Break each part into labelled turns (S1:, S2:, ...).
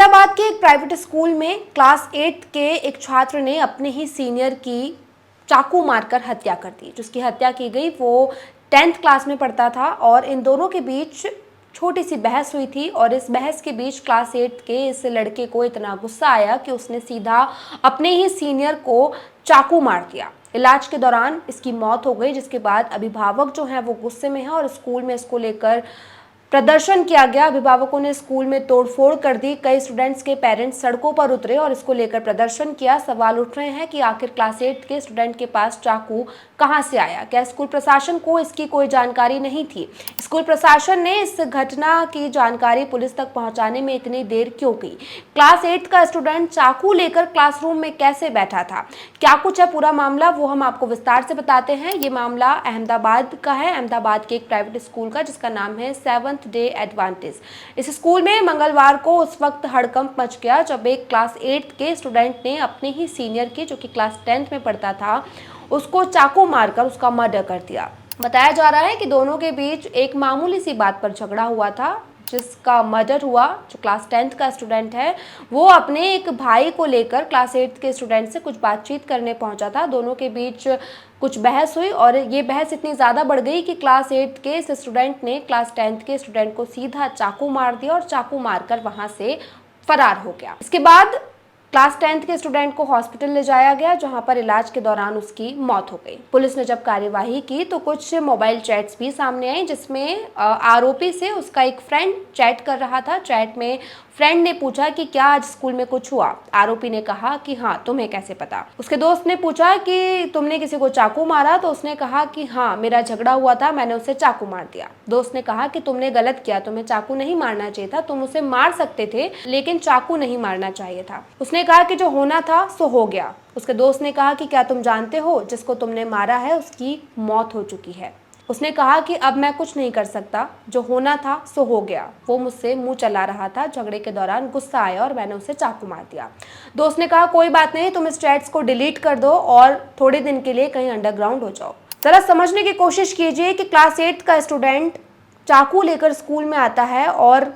S1: अहमदाबाद के एक private school में क्लास 8 के एक छात्र ने अपने ही सीनियर की चाकू मारकर हत्या कर दी। जिसकी हत्या की गई वो 10th क्लास में पढ़ता था और इन दोनों के बीच छोटी सी बहस हुई थी और इस बहस के बीच क्लास 8 के इस लड़के को इतना गुस्सा आया कि उसने सीधा अपने ही सीनियर को चाकू मार दिया। इलाज के दौरान इसकी मौत हो गई, जिसके बाद अभिभावक जो हैं वो गुस्से में हैं और स्कूल में इसको लेकर प्रदर्शन किया गया। अभिभावकों ने स्कूल में तोड़फोड़ कर दी। कई स्टूडेंट्स के पेरेंट्स सड़कों पर उतरे और इसको लेकर प्रदर्शन किया। सवाल उठ रहे हैं कि आखिर क्लास 8 के स्टूडेंट के पास चाकू कहां से आया? क्या स्कूल प्रशासन को इसकी कोई जानकारी नहीं थी? स्कूल प्रशासन ने इस घटना की जानकारी पुलिस तक पहुंचाने में इतनी देर क्यों की? क्लास 8 का स्टूडेंट चाकू लेकर क्लासरूम में कैसे बैठा था? क्या कुछ है पूरा मामला, वो हम आपको विस्तार से बताते हैं। ये मामला अहमदाबाद का है, अहमदाबाद के एक प्राइवेट स्कूल का, जिसका नाम है सेवंथ डे एडवांटेज। इस स्कूल में मंगलवार को उस वक्त हड़कंप मच गया जब एक क्लास 8 के स्टूडेंट ने अपने ही सीनियर की, जो कि क्लास 10th में पढ़ता था, उसको चाकू मारकर उसका मर्डर कर दिया। बताया जा रहा है कि दोनों के बीच एक मामूली सी बात पर झगड़ा हुआ था। जिसका मर्डर हुआ, जो क्लास 10th का स्टूडेंट है, वो अपने एक भाई को लेकर क्लास 8 के स्टूडेंट से कुछ बातचीत करने पहुंचा था। दोनों के बीच कुछ बहस हुई और ये बहस इतनी ज़्यादा बढ़ गई कि क्लास 8 के इस स्टूडेंट ने क्लास 10th के स्टूडेंट को सीधा चाकू मार दिया और चाकू मारकर वहाँ से फरार हो गया। इसके बाद क्लास 10th के स्टूडेंट को हॉस्पिटल ले जाया गया, जहां पर इलाज के दौरान उसकी मौत हो गई। पुलिस ने जब कार्यवाही की तो कुछ मोबाइल चैट्स भी सामने आई, जिसमें आरोपी से उसका एक फ्रेंड चैट कर रहा था। चैट में फ्रेंड ने पूछा कि क्या आज स्कूल में कुछ हुआ? आरोपी ने कहा कि हाँ, तुम्हें कैसे पता? उसके दोस्त ने पूछा कि तुमने किसी को चाकू मारा? तो उसने कहा कि हाँ, मेरा झगड़ा हुआ था, मैंने उसे चाकू मार दिया। दोस्त ने कहा कि तुमने गलत किया, तुम्हें चाकू नहीं मारना चाहिए था, तुम उसे मार सकते थे लेकिन चाकू नहीं मारना चाहिए था। उसने कहा कि जो होना था सो हो गया। उसके दोस्त ने कहा कि क्या तुम जानते हो जिसको तुमने मारा है उसकी मौत हो चुकी है। उसने कहा कि अब मैं कुछ नहीं कर सकता, जो होना था सो हो गया। वो मुझसे मुंह चला रहा था, झगड़े के दौरान गुस्सा आया और मैंने उसे चाकू मार दिया। दोस्त ने कहा कोई बात नहीं, तुम इस चैट्स को डिलीट कर दो और थोड़े दिन के लिए कहीं अंडरग्राउंड हो जाओ। जरा समझने की कोशिश कीजिए कि क्लास 8 का स्टूडेंट चाकू लेकर स्कूल में आता है और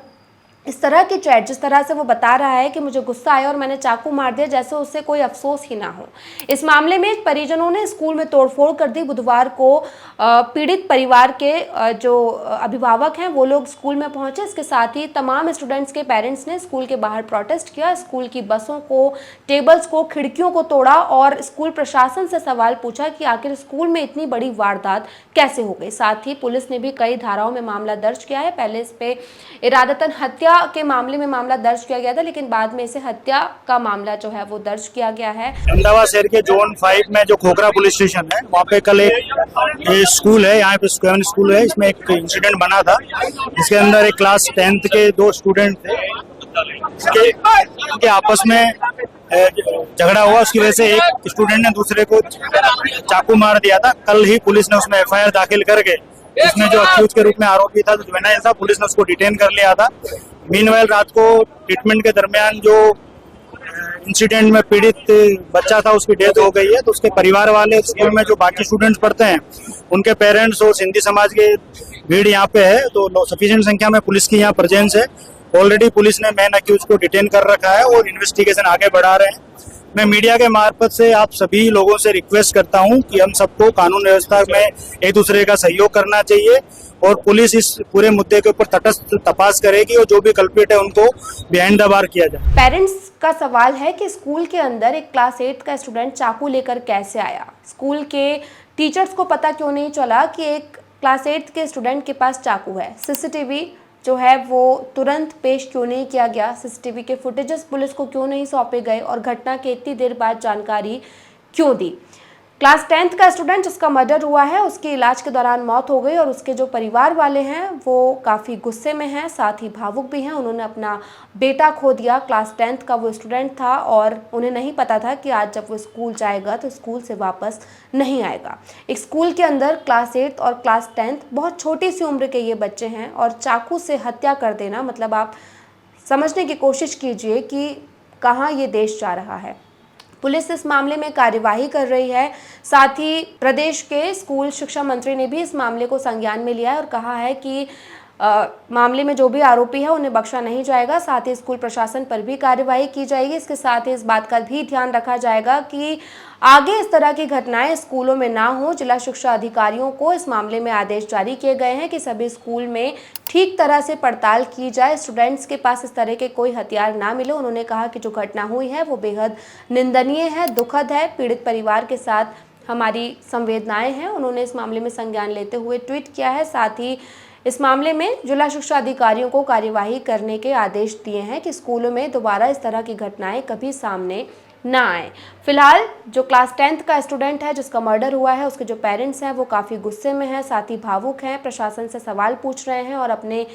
S1: इस तरह की चैट, जिस तरह से वो बता रहा है कि मुझे गुस्सा आया और मैंने चाकू मार दिया, जैसे उससे कोई अफसोस ही ना हो। इस मामले में परिजनों ने स्कूल में तोड़फोड़ कर दी। बुधवार को पीड़ित परिवार के जो अभिभावक हैं वो लोग स्कूल में पहुंचे। इसके साथ ही तमाम स्टूडेंट्स के पेरेंट्स ने स्कूल के बाहर प्रोटेस्ट किया। स्कूल की बसों को, टेबल्स को, खिड़कियों को तोड़ा और स्कूल प्रशासन से सवाल पूछा कि आखिर स्कूल में इतनी बड़ी वारदात कैसे हो गई। साथ ही पुलिस ने भी कई धाराओं में मामला दर्ज किया है। पहले इस पे इरादतन हत्या के मामले में मामला दर्ज किया गया था, लेकिन बाद में इसे हत्या का मामला जो है वो दर्ज किया गया है।
S2: अहमदाबाद शहर के जोन 5 में जो खोखरा पुलिस स्टेशन है, वहाँ पे कल एक स्कूल है, यहाँ पे स्कूल है, इसमें एक इंसिडेंट बना था जिसके अंदर एक क्लास 10th के दो स्टूडेंट थे, उनके आपस में झगड़ा हुआ। उसकी वजह से एक स्टूडेंट ने दूसरे को चाकू मार दिया था। कल ही पुलिस ने उसमें FIR दाखिल करके इसमें जो अक्यूज के रूप में आरोपी था, जो जुवेनाइल था, पुलिस ने उसको डिटेन कर लिया था। मीनवाइल रात को ट्रीटमेंट के दरमियान जो इंसिडेंट में पीड़ित बच्चा था उसकी डेथ हो गई है। तो उसके परिवार वाले, स्कूल में जो बाकी स्टूडेंट्स पढ़ते हैं, उनके पेरेंट्स और सिंधी समाज के भीड़ यहाँ पे है। तो सफिशिएंट संख्या में पुलिस की यहाँ प्रेजेंस है। ऑलरेडी पुलिस ने मेन अक्यूज को डिटेन कर रखा है और इन्वेस्टिगेशन आगे बढ़ा रहे हैं। मैं मीडिया के मार्फत से आप सभी लोगों से रिक्वेस्ट करता हूं कि हम सबको कानून व्यवस्था में एक दूसरे का सहयोग करना चाहिए और पुलिस इस पूरे मुद्दे के ऊपर तटस्थ तपास करेगी और जो भी कल्प्रिट है उनको बिहाइंड द बार किया जाए।
S1: पेरेंट्स का सवाल है कि स्कूल के अंदर एक क्लास 8 का स्टूडेंट चाकू लेकर कैसे आया? स्कूल के टीचर्स को पता क्यों नहीं चला कि एक क्लास 8 के स्टूडेंट के पास चाकू है? सीसीटीवी जो है वो तुरंत पेश क्यों नहीं किया गया? सीसीटीवी के फुटेजेस पुलिस को क्यों नहीं सौंपे गए और घटना के इतनी देर बाद जानकारी क्यों दी? क्लास 10th का स्टूडेंट जिसका मर्डर हुआ है, उसकी इलाज के दौरान मौत हो गई और उसके जो परिवार वाले हैं वो काफ़ी गुस्से में हैं, साथ ही भावुक भी हैं। उन्होंने अपना बेटा खो दिया। क्लास 10th का वो स्टूडेंट था और उन्हें नहीं पता था कि आज जब वो स्कूल जाएगा तो स्कूल से वापस नहीं आएगा। एक स्कूल के अंदर क्लास 8 और क्लास 10th, बहुत छोटी सी उम्र के ये बच्चे हैं और चाकू से हत्या कर देना, मतलब आप समझने की कोशिश कीजिए कि कहाँ ये देश जा रहा है। पुलिस इस मामले में कार्यवाही कर रही है। साथ ही प्रदेश के स्कूल शिक्षा मंत्री ने भी इस मामले को संज्ञान में लिया है और कहा है कि मामले में जो भी आरोपी है उन्हें बख्शा नहीं जाएगा। साथ ही स्कूल प्रशासन पर भी कार्यवाही की जाएगी। इसके साथ ही इस बात का भी ध्यान रखा जाएगा कि आगे इस तरह की घटनाएं स्कूलों में ना हो। जिला शिक्षा अधिकारियों को इस मामले में आदेश जारी किए गए हैं कि सभी स्कूल में ठीक तरह से पड़ताल की जाए, स्टूडेंट्स के पास इस तरह के कोई हथियार ना मिले। उन्होंने कहा कि जो घटना हुई है वो बेहद निंदनीय है, दुखद है। पीड़ित परिवार के साथ हमारी संवेदनाएं हैं। उन्होंने इस मामले में संज्ञान लेते हुए ट्वीट किया है। साथ ही इस मामले में जिला शिक्षा अधिकारियों को कार्यवाही करने के आदेश दिए हैं कि स्कूलों में दोबारा इस तरह की घटनाएं कभी सामने ना आए। फिलहाल जो क्लास 10th का स्टूडेंट है जिसका मर्डर हुआ है, उसके जो पेरेंट्स हैं वो काफ़ी गुस्से में हैं, साथ ही भावुक हैं, प्रशासन से सवाल पूछ रहे हैं और अपने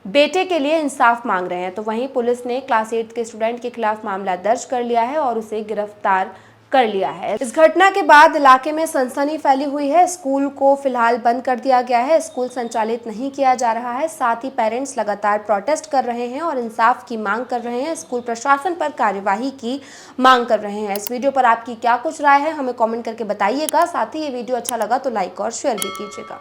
S1: बेटे के लिए इंसाफ मांग रहे हैं। तो वहीं पुलिस ने क्लास 8 के स्टूडेंट के खिलाफ मामला दर्ज कर लिया है और उसे गिरफ्तार कर लिया है। इस घटना के बाद इलाके में सनसनी फैली हुई है। स्कूल को फिलहाल बंद कर दिया गया है, स्कूल संचालित नहीं किया जा रहा है। साथ ही पेरेंट्स लगातार प्रोटेस्ट कर रहे हैं और इंसाफ की मांग कर रहे हैं, स्कूल प्रशासन पर कार्यवाही की मांग कर रहे हैं। इस वीडियो पर आपकी क्या कुछ राय है, हमें कमेंट करके बताइएगा। साथ ही ये वीडियो अच्छा लगा तो लाइक और शेयर भी कीजिएगा।